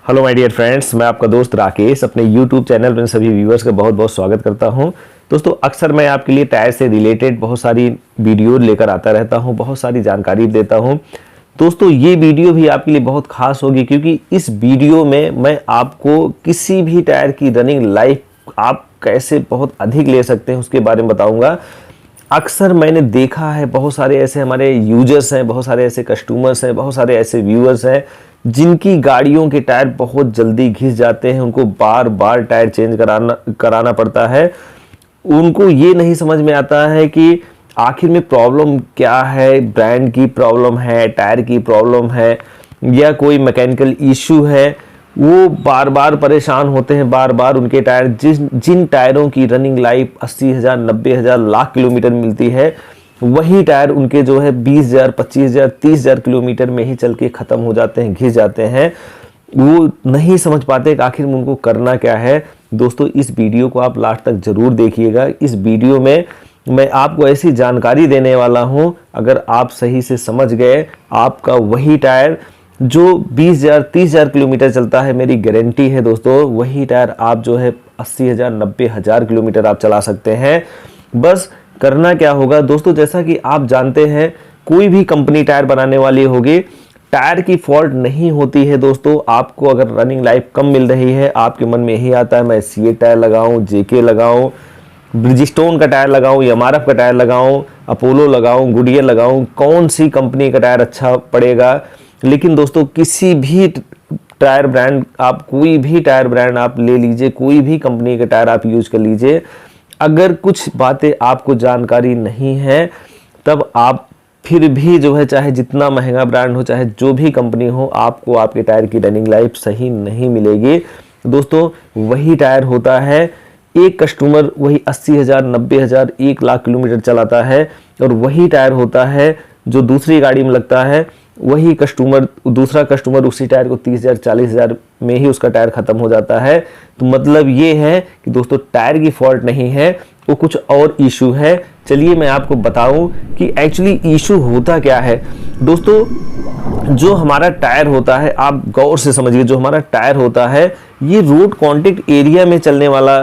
Hello my dear friends, मैं आपका दोस्त राकेश अपने यूट्यूब चैनल पर सभी व्यूअर्स का बहुत बहुत स्वागत करता हूं। दोस्तों, अक्सर मैं आपके लिए टायर से रिलेटेड बहुत सारी वीडियो लेकर आता रहता हूं, बहुत सारी जानकारी देता हूं। दोस्तों, ये वीडियो भी आपके लिए बहुत खास होगी क्योंकि इस वीडियो में मैं आपको किसी भी टायर की रनिंग लाइफ आप कैसे बहुत अधिक ले सकते हैं उसके बारे में बताऊँगा। अक्सर मैंने देखा है बहुत सारे ऐसे हमारे यूजर्स हैं, बहुत सारे ऐसे कस्टमर्स हैं, बहुत सारे ऐसे व्यूअर्स हैं जिनकी गाड़ियों के टायर बहुत जल्दी घिस जाते हैं। उनको बार बार टायर चेंज कराना पड़ता है। उनको ये नहीं समझ में आता है कि आखिर में प्रॉब्लम क्या है, ब्रांड की प्रॉब्लम है, टायर की प्रॉब्लम है या कोई मैकेनिकल इशू है। वो बार बार परेशान होते हैं, बार बार उनके टायर जिन टायरों की रनिंग लाइफ 80,000, 90,000, लाख किलोमीटर मिलती है, वही टायर उनके जो है 20,000, 25,000, 30,000 किलोमीटर में ही चल के ख़त्म हो जाते हैं, घिस जाते हैं। वो नहीं समझ पाते कि आखिर में उनको करना क्या है। दोस्तों, इस वीडियो को आप लास्ट तक ज़रूर देखिएगा। इस वीडियो में मैं आपको ऐसी जानकारी देने वाला हूं, अगर आप सही से समझ गए, आपका वही टायर जो 20,000, 30,000 किलोमीटर चलता है, मेरी गारंटी है दोस्तों, वही टायर आप जो है 80,000, 90,000 किलोमीटर आप चला सकते हैं। बस करना क्या होगा दोस्तों, जैसा कि आप जानते हैं कोई भी कंपनी टायर बनाने वाली होगी, टायर की फॉल्ट नहीं होती है दोस्तों। आपको अगर रनिंग लाइफ कम मिल रही है, आपके मन में यही आता है मैं सीए टायर लगाऊं, जेके लगाऊं, ब्रिजस्टोन का टायर लगाऊं, एमआरएफ का टायर लगाऊं, अपोलो लगाऊं, गुडियर लगाऊं, कौन सी कंपनी का टायर अच्छा पड़ेगा। लेकिन दोस्तों, किसी भी टायर ब्रांड आप कोई भी टायर ब्रांड आप ले लीजिए, कोई भी कंपनी का टायर आप यूज कर लीजिए, अगर कुछ बातें आपको जानकारी नहीं है तब आप फिर भी जो है, चाहे जितना महंगा ब्रांड हो, चाहे जो भी कंपनी हो, आपको आपके टायर की रनिंग लाइफ सही नहीं मिलेगी। दोस्तों, वही टायर होता है, एक कस्टमर वही 80,000, 90,000, 1 लाख किलोमीटर चलाता है, और वही टायर होता है जो दूसरी गाड़ी में लगता है। वही दूसरा कस्टमर उसी टायर को 30,000, 40,000 में ही उसका टायर खत्म हो जाता है। तो मतलब ये है कि दोस्तों, टायर की फॉल्ट नहीं है, वो कुछ और इशू है। चलिए मैं आपको बताऊं कि एक्चुअली इशू होता क्या है। दोस्तों, जो हमारा टायर होता है, आप गौर से समझिए, जो हमारा टायर होता है ये रोड कॉन्टेक्ट एरिया में चलने वाला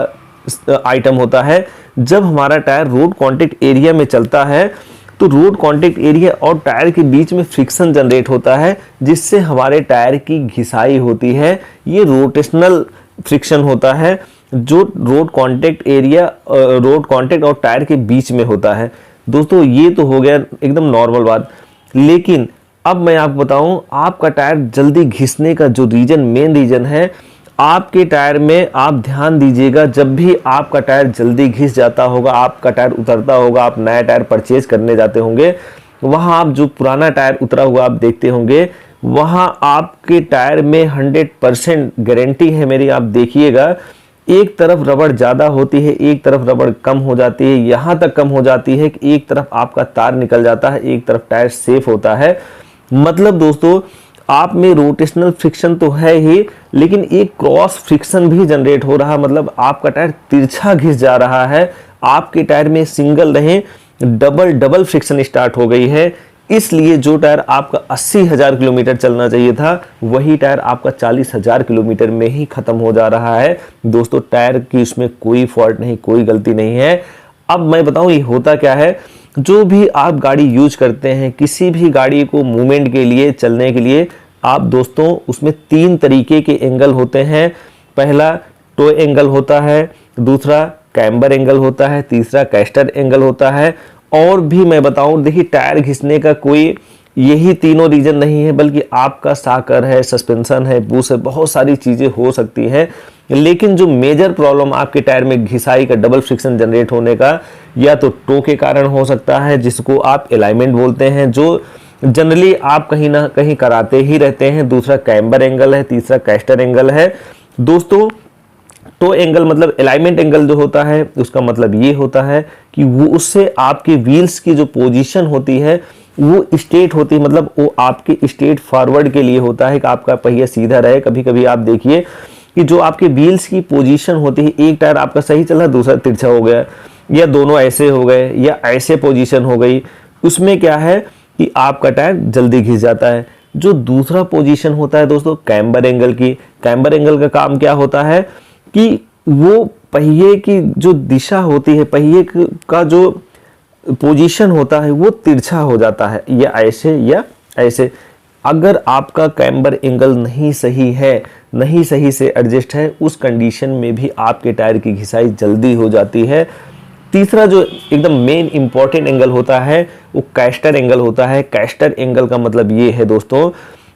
आइटम होता है। जब हमारा टायर रोड कॉन्टेक्ट एरिया में चलता है तो रोड कॉन्टेक्ट एरिया और टायर के बीच में फ्रिक्शन जनरेट होता है, जिससे हमारे टायर की घिसाई होती है। ये रोटेशनल फ्रिक्शन होता है जो रोड कॉन्टेक्ट और टायर के बीच में होता है। दोस्तों, ये तो हो गया एकदम नॉर्मल बात। लेकिन अब मैं आपको बताऊं, आपका टायर जल्दी घिसने का जो मेन रीजन है, आपके टायर में आप ध्यान दीजिएगा, जब भी आपका टायर जल्दी घिस जाता होगा, आपका टायर उतरता होगा, आप नया टायर परचेज करने जाते होंगे, वहां आप जो पुराना टायर उतरा हुआ आप देखते होंगे, वहां आपके टायर में 100% गारंटी है मेरी, आप देखिएगा, एक तरफ रबड़ ज्यादा होती है, एक तरफ रबड़ कम हो जाती है। यहां तक कम हो जाती है कि एक तरफ आपका तार निकल जाता है, एक तरफ टायर सेफ होता है। मतलब दोस्तों, आप में रोटेशनल फ्रिक्शन तो है ही, लेकिन एक क्रॉस फ्रिक्शन भी जनरेट हो रहा, मतलब आपका टायर तिरछा घिस जा रहा है। आपके टायर में सिंगल रहे, डबल फ्रिक्शन स्टार्ट हो गई है। इसलिए जो टायर आपका 80,000 किलोमीटर चलना चाहिए था, वही टायर आपका 40,000 किलोमीटर में ही खत्म हो जा रहा है। दोस्तों, टायर की उसमें कोई फॉल्ट नहीं, कोई गलती नहीं है। अब मैं बताऊं ये होता क्या है। जो भी आप गाड़ी यूज करते हैं, किसी भी गाड़ी को मूवमेंट के लिए, चलने के लिए, आप दोस्तों उसमें 3 तरीके के एंगल होते हैं। पहला टो एंगल होता है, दूसरा कैम्बर एंगल होता है, तीसरा कैस्टर एंगल होता है। और भी मैं बताऊं, देखिए, टायर घिसने का कोई यही तीनों रीजन नहीं है, बल्कि आपका साकर है, सस्पेंशन है, बूस्ट है, बहुत सारी चीजें हो सकती हैं। लेकिन जो मेजर प्रॉब्लम आपके टायर में घिसाई का, डबल फ्रिक्शन जनरेट होने का, या तो टो के कारण हो सकता है, जिसको आप अलाइनमेंट बोलते हैं, जो जनरली आप कहीं ना कहीं कराते ही रहते हैं। दूसरा कैम्बर एंगल है, तीसरा कैस्टर एंगल है। दोस्तों, टो एंगल मतलब अलाइनमेंट एंगल जो होता है, उसका मतलब ये होता है कि वो उससे आपके व्हील्स की जो पोजीशन होती है वो स्ट्रेट होती है, मतलब वो आपके स्ट्रेट फॉरवर्ड के लिए होता है कि आपका पहिया सीधा रहे। कभी कभी आप देखिए कि जो आपके व्हील्स की पोजीशन होती है, एक टायर आपका सही चल रहा, दूसरा तिरछा हो गया, या दोनों ऐसे हो गए, या ऐसे पोजीशन हो गई, उसमें क्या है कि आपका टायर जल्दी घिस जाता है। जो दूसरा पोजीशन होता है दोस्तों कैम्बर एंगल की, कैम्बर एंगल का काम क्या होता है कि वो पहिए की जो दिशा होती है, पहिए का जो पोजीशन होता है वो तिरछा हो जाता है, या ऐसे। अगर आपका कैम्बर एंगल नहीं सही है, नहीं सही से एडजस्ट है, उस कंडीशन में भी आपके टायर की घिसाई जल्दी हो जाती है। तीसरा जो एकदम मेन इंपॉर्टेंट एंगल होता है वो कैस्टर एंगल होता है। कैस्टर एंगल का मतलब ये है दोस्तों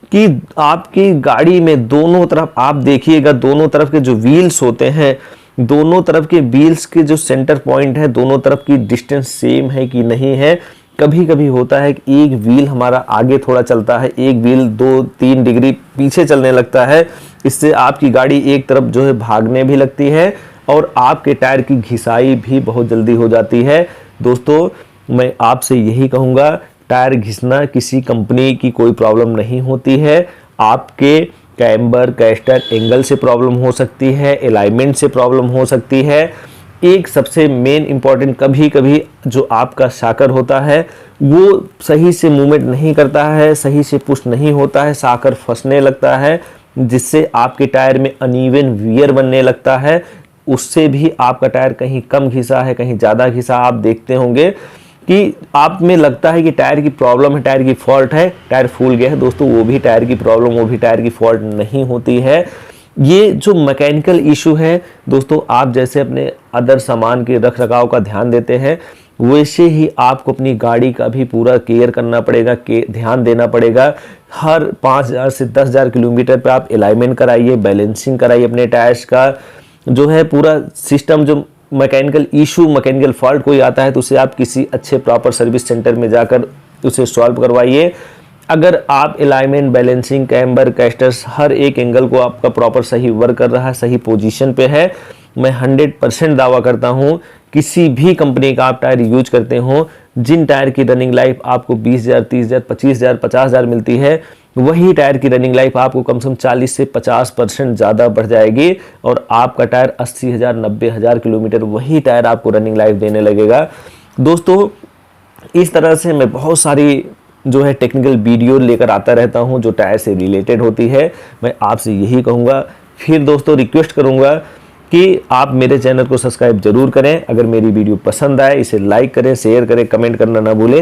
कि आपकी गाड़ी में दोनों तरफ आप देखिएगा, दोनों तरफ के जो व्हील्स होते हैं, दोनों तरफ के व्हील्स के जो सेंटर पॉइंट है, दोनों तरफ की डिस्टेंस सेम है कि नहीं है। कभी कभी होता है कि एक व्हील हमारा आगे थोड़ा चलता है, एक व्हील 2-3 डिग्री पीछे चलने लगता है। इससे आपकी गाड़ी एक तरफ जो है भागने भी लगती है और आपके टायर की घिसाई भी बहुत जल्दी हो जाती है। दोस्तों मैं आपसे यही कहूँगा, टायर घिसना किसी कंपनी की कोई प्रॉब्लम नहीं होती है। आपके कैम्बर कैस्टर एंगल से प्रॉब्लम हो सकती है, अलाइनमेंट से प्रॉब्लम हो सकती है। एक सबसे मेन इंपॉर्टेंट, कभी कभी जो आपका साकर होता है वो सही से मूवमेंट नहीं करता है, सही से पुश नहीं होता है, साकर फंसने लगता है, जिससे आपके टायर में अनइवन वियर बनने लगता है। उससे भी आपका टायर कहीं कम घिसा है, कहीं ज़्यादा घिसा। आप देखते होंगे कि आप में लगता है कि टायर की प्रॉब्लम है, टायर की फॉल्ट है, टायर फूल गया है। दोस्तों वो भी टायर की प्रॉब्लम, वो भी टायर की फॉल्ट नहीं होती है। ये जो मैकेनिकल इशू है दोस्तों, आप जैसे अपने अदर सामान के रख रखाव का ध्यान देते हैं, वैसे ही आपको अपनी गाड़ी का भी पूरा केयर करना पड़ेगा, ध्यान देना पड़ेगा। हर 5,000 से 10,000 किलोमीटर पे आप अलाइनमेंट कराइए, बैलेंसिंग कराइए अपने टायर्स का। जो है पूरा सिस्टम, जो मैकेनिकल इशू, मैकेनिकल फॉल्ट कोई आता है तो उसे आप किसी अच्छे प्रॉपर सर्विस सेंटर में जाकर उसे सॉल्व करवाइए। अगर आप अलाइनमेंट, बैलेंसिंग, कैम्बर, कैस्टर्स, हर एक एंगल को आपका प्रॉपर सही वर्क कर रहा है, सही पोजीशन पे है, मैं 100% दावा करता हूं किसी भी कंपनी का आप टायर यूज करते हो, जिन टायर की रनिंग लाइफ आपको 20,000, 30,000, 25,000, 50,000 मिलती है, वही टायर की रनिंग लाइफ आपको कम से कम 40 से 50% ज़्यादा बढ़ जाएगी और आपका टायर 80,000, 90,000 किलोमीटर वही टायर आपको रनिंग लाइफ देने लगेगा। दोस्तों इस तरह से मैं बहुत सारी जो है टेक्निकल वीडियो लेकर आता रहता हूं जो टायर से रिलेटेड होती है। मैं आपसे यही कहूँगा, फिर दोस्तों रिक्वेस्ट करूँगा कि आप मेरे चैनल को सब्सक्राइब जरूर करें। अगर मेरी वीडियो पसंद आए इसे लाइक करें, शेयर करें, कमेंट करना ना भूलें।